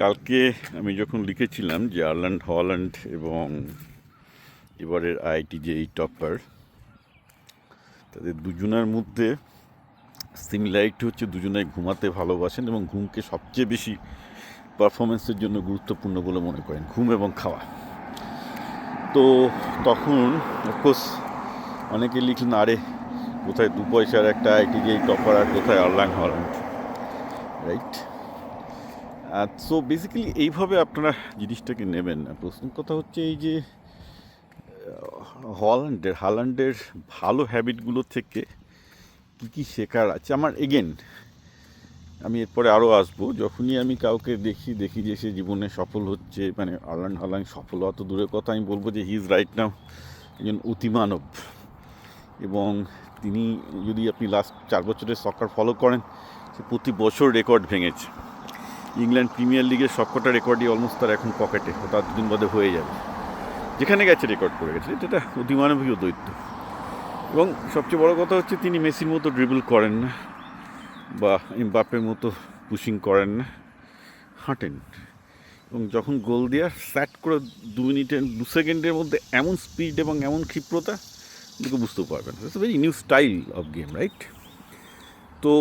কালকে আমি যখন লিখেছিলাম যে আর্ল্যান্ড হল্যান্ড এবং এবারের আইআইটি যে এই টপার, তাদের দুজনের মধ্যে সিমিলারিটি হচ্ছে দুজনেই ঘুমাতে ভালোবাসেন এবং ঘুমকে সবচেয়ে বেশি পারফরমেন্সের জন্য গুরুত্বপূর্ণ বলে মনে করেন, ঘুম এবং খাওয়া। তো তখন অফকোর্স অনেকে লিখলেন, আরে কোথায় দু পয়সার একটা আইআইটি যে টপার আর কোথায় আর্ল্যান্ড হল্যান্ড, রাইট? সো বেসিক্যালি এইভাবে আপনারা জিনিসটাকে নেবেন না। প্রশ্ন কথা হচ্ছে এই যে হালান্ডের ভালো হ্যাবিটগুলো থেকে কী কী শেখার আছে আমার। এগেন আমি এরপরে আরও আসবো, যখনই আমি কাউকে দেখি যে সে জীবনে সফল হচ্ছে, মানে আর্ল্যান্ড হল্যান্ড সফল হওয়া তো দূরের কথা, আমি বলবো যে হি ইজ রাইট নাও একজন অতিমানব। এবং তিনি, যদি আপনি লাস্ট 4 বছরের সকার ফলো করেন, সে প্রতি বছর রেকর্ড ভেঙেছে। ইংল্যান্ড প্রিমিয়ার লিগের সবকটা রেকর্ডই অলমোস্ট তার এখন পকেটে, তার দুদিন বাদে হয়ে যাবে। যেখানে গেছে রেকর্ড করে গেছে, এটা অতিমানবীয় দৈত্য। এবং সবচেয়ে বড় কথা হচ্ছে তিনি মেসির মতো ড্রিবল করেন না বা এমবাপ্পের মতো পুশিং করেন না, হাঁটেন। এবং যখন গোল দেওয়ার স্যাট করে 2 সেকেন্ডের মধ্যে এমন স্পিড এবং এমন ক্ষিপ্রতা, এদিকে বুঝতেও পারবেন। It's very new style of game, right? তো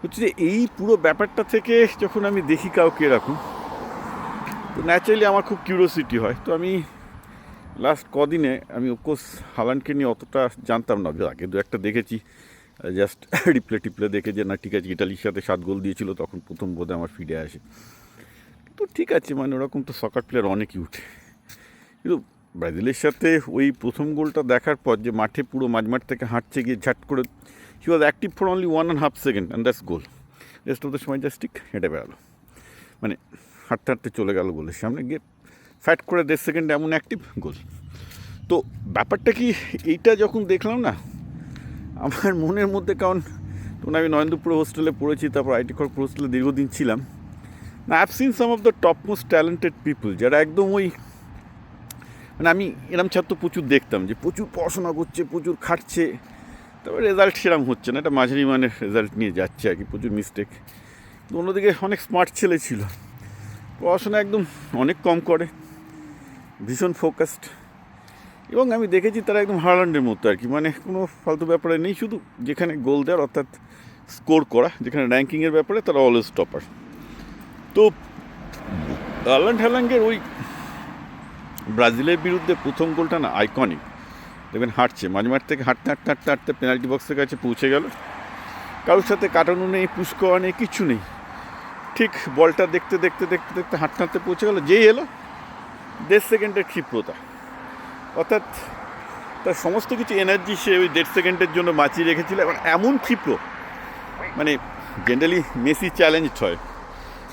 হচ্ছে যে এই পুরো ব্যাপারটা থেকে যখন আমি দেখি কাউকে এরকম, তো ন্যাচারালি আমার খুব কিউরিওসিটি হয়। তো আমি লাস্ট কদিনে আমি অফকোর্স হালান্ডকে নিয়ে অতটা জানতাম না, আগে দু একটা দেখেছি, জাস্ট টিপলে দেখে যে না ঠিক আছে, ইটালির সাথে 7 গোল দিয়েছিল, তখন প্রথম বোধহয় আমার ফিডে আসে। তো ঠিক আছে, মানে ওরকম তো সকার প্লেয়ার অনেকই উঠে, কিন্তু ব্রাজিলের সাথে ওই প্রথম গোলটা দেখার পর যে মাঠে পুরো মাঝমাঠ থেকে হাঁটছে গিয়ে ঝাট করে, he was active for only 1.5 second and that's goal. Rest of the সময় জাস্ট ঠিক হেঁটে বেড়ালো, মানে হাঁটতে হাঁটতে চলে গেল গোলের সামনে গিয়ে, ফ্যাট করে 1.5 সেকেন্ডে এমন অ্যাক্টিভ গোল। তো ব্যাপারটা কি, এইটা যখন দেখলাম না আমার মনের মধ্যে, কারণ তখন আমি নরেন্দ্রপুর হোস্টেলে পড়েছি, তারপর আইটি খড়গপুর হোস্টেলে দীর্ঘদিন ছিলাম না। I've seen some of the top most talented people, যারা একদম ওই, মানে আমি এরম ছাত্র প্রচুর দেখতাম যে প্রচুর পড়াশোনা করছে, প্রচুর খাটছে, তারপরে রেজাল্ট সেরকম হচ্ছে না, একটা মাঝারি মানের রেজাল্ট নিয়ে যাচ্ছে আর কি, প্রচুর মিস্টেক। অন্যদিকে অনেক স্মার্ট ছেলে ছিল, পড়াশোনা একদম অনেক কম করে, ভীষণ ফোকাসড। এবং আমি দেখেছি তারা একদম হার্ল্যান্ডের মতো আর কি, মানে কোনো ফালতু ব্যাপারে নেই, শুধু যেখানে গোল দেওয়ার অর্থাৎ স্কোর করা, যেখানে র্যাঙ্কিংয়ের ব্যাপারে তারা অলওয়েজ টপার। তো হ্যালান্ডের ওই ব্রাজিলের বিরুদ্ধে প্রথম গোলটা না আইকনিক। দেখবেন হাঁটছে মাঝমাঠ থেকে, হাঁটতে হাঁটতে হাঁটতে হাঁটতে পেনাল্টি বক্সের কাছে পৌঁছে গেল, কারোর সাথে কাটানো নেই, পুশ করা নেই, কিচ্ছু নেই, ঠিক বলটা দেখতে দেখতে দেখতে দেখতে হাঁটতে হাঁটতে পৌঁছে গেল, যেই এলো 1.5 সেকেন্ডের ক্ষিপ্রতা, অর্থাৎ তার সমস্ত কিছু এনার্জি সে ওই 1.5 সেকেন্ডের জন্য বাঁচিয়ে রেখেছিল। এবং এমন ক্ষিপ্র, মানে জেনারেলি মেসি চ্যালেঞ্জড হয়,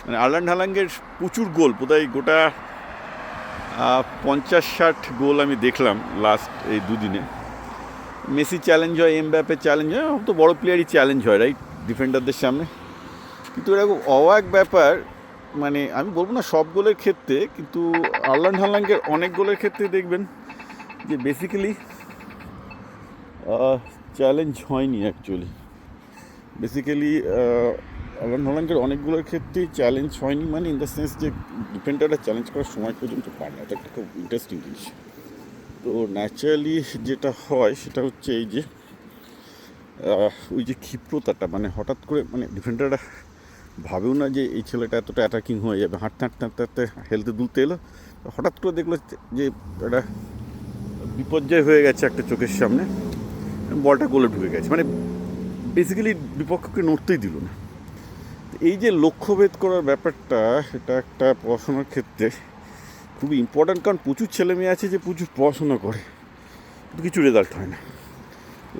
মানে আর্ল্যান্ড হল্যান্ডের প্রচুর গোল, বোধহয় গোটা 50-60 গোল আমি দেখলাম লাস্ট এই দুদিনে। মেসি চ্যালেঞ্জ হয়, এমবাপ্পে চ্যালেঞ্জ হয়, তো বড় প্লেয়ারই চ্যালেঞ্জ হয়, রাইট, ডিফেন্ডারদের সামনে। কিন্তু এরকম অবাক ব্যাপার, মানে আমি বলবো না সব গোলের ক্ষেত্রে, কিন্তু আর্ল্যান্ড হল্যান্ডের অনেক গোলের ক্ষেত্রে দেখবেন যে বেসিক্যালি চ্যালেঞ্জ হয়নি অ্যাকচুয়ালি। বেসিক্যালি আর্ল্যান্ড হল্যান্ডের অনেকগুলোর ক্ষেত্রেই চ্যালেঞ্জ হয়নি, মানে ইন দ্য সেন্স যে ডিফেন্ডাররা চ্যালেঞ্জ করার সময় পর্যন্ত পায় না। এটা একটা খুব ইন্টারেস্টিং জিনিস। তো ন্যাচারালি যেটা হয় সেটা হচ্ছে এই যে ওই যে ক্ষিপ্রতাটা, মানে হঠাৎ করে, মানে ডিফেন্ডাররা ভাবেও না যে এই ছেলেটা এতটা অ্যাটাকিং হয়ে যাবে, হাঁটতে হাঁটতে হাঁটতে হাঁটতে হেলতে দুলতে এলো, হঠাৎ করে দেখলো যে একটা বিপর্যয় হয়ে গেছে একটা চোখের সামনে, বলটা গোলে ঢুকে গেছে, মানে বেসিক্যালি বিপক্ষকে নড়তেই দিল না। এই যে লক্ষ্যভেদ করার ব্যাপারটা, এটা একটা পড়াশোনার ক্ষেত্রে খুবই ইম্পর্ট্যান্ট, কারণ প্রচুর ছেলে মেয়ে আছে যে প্রচুর পড়াশোনা করে কিন্তু কিছু রেজাল্ট হয় না,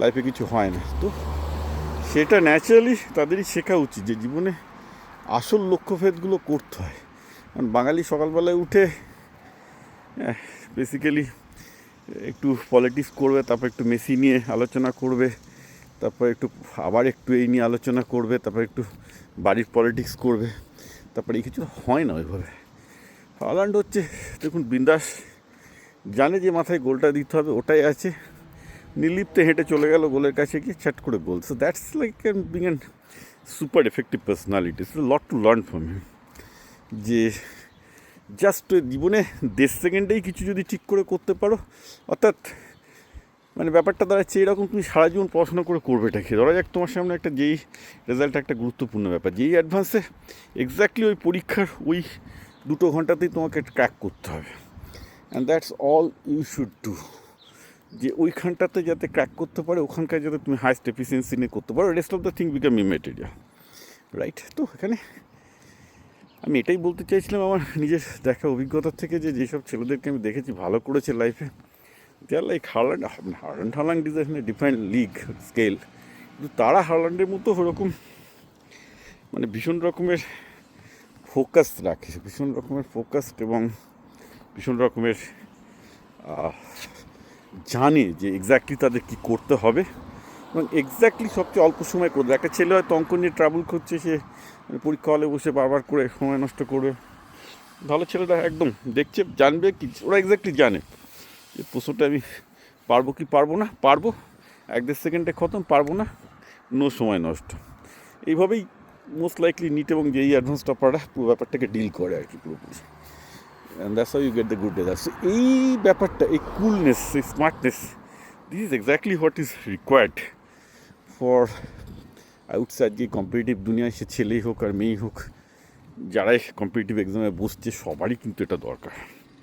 লাইফে কিছু হয় না। তো সেটা ন্যাচারালি তাদেরই শেখা উচিত যে জীবনে আসল লক্ষ্যভেদগুলো করতে হয়। কারণ বাঙালি সকালবেলায় উঠে বেসিক্যালি একটু পলিটিক্স করবে, তারপর একটু মেসি নিয়ে আলোচনা করবে, তারপর একটু আবার একটু এই নিয়ে আলোচনা করবে, তারপর একটু বাড়ির পলিটিক্স করবে, তারপরে এই কিছু হয় না ওইভাবে। হল্যান্ড হচ্ছে দেখুন বিন্দাস, জানে যে মাথায় গোলটা দিতে হবে, ওটাই আছে, নির্লিপ্তে হেঁটে চলে গেল গোলের কাছে গিয়ে ছ্যাট করে goal. So that's like being an super effective personality, it's lot to learn from him. যে জাস্ট জীবনে 1.5 সেকেন্ডেই কিছু যদি ঠিক করে করতে পারো, অর্থাৎ মানে ব্যাপারটা দাঁড়াচ্ছে এরকম, তুমি সারা জীবন পড়াশোনা করে করবেটা কি? ধরা যাক তোমার সামনে একটা যেই রেজাল্ট একটা গুরুত্বপূর্ণ ব্যাপার, যেই অ্যাডভান্সে এক্স্যাক্টলি ওই পরীক্ষার ওই 2 ঘন্টাতেই তোমাকে ক্র্যাক করতে হবে, and that's all you should do. যে ওইখানটাতে যাতে ক্র্যাক করতে পারে, ওখানকার যাতে তুমি হাইস্ট এফিসিয়েন্সি নিয়ে করতে পারো, rest of the thing become immaterial, right? তো এখানে আমি এটাই বলতে চাইছিলাম আমার নিজের দেখা অভিজ্ঞতার থেকে, যে যেসব ছেলেদেরকে আমি দেখেছি ভালো করেছে লাইফে, দে আর লাইক হার্ল্যান্ড ইজ এখানে ডিফারেন্ট লিগ স্কেল, কিন্তু তারা হার্ল্যান্ডের মতো ওরকম মানে ভীষণ রকমের ফোকাস রাখে, ভীষণ রকমের ফোকাসড এবং ভীষণ রকমের জানে যে এক্স্যাক্টলি তাদের কী করতে হবে, এবং এক্স্যাক্টলি সবচেয়ে অল্প সময় করবে। একটা ছেলে হয়তো অঙ্ক নিয়ে ট্রাভেল করছে, সে পরীক্ষা হলে বসে বারবার করে সময় নষ্ট করবে। ভালো ছেলেরা একদম দেখছে, জানবে কি, ওরা এক্স্যাক্টলি জানে যে প্রশ্নটা আমি পারবো কি পারবো না, পারবো 1-1.5 সেকেন্ডে খতম, পারবো না নো সময় নষ্ট। এইভাবেই মোস্ট লাইকলি নিট এবং যেই অ্যাডভান্স টপাররা পুরো ব্যাপারটাকে ডিল করে আর কি পুরোপুরি, and that's how you get the good result. So এই ব্যাপারটা, এই কুলনেস, এই smartness, this is exactly what is required for outside. যে কম্পিটিটিভ দুনিয়ায়, সে ছেলেই হোক আর মেয়েই হোক, যারাই কম্পিটিটিভ এক্সামে বসছে, সবারই কিন্তু এটা দরকার।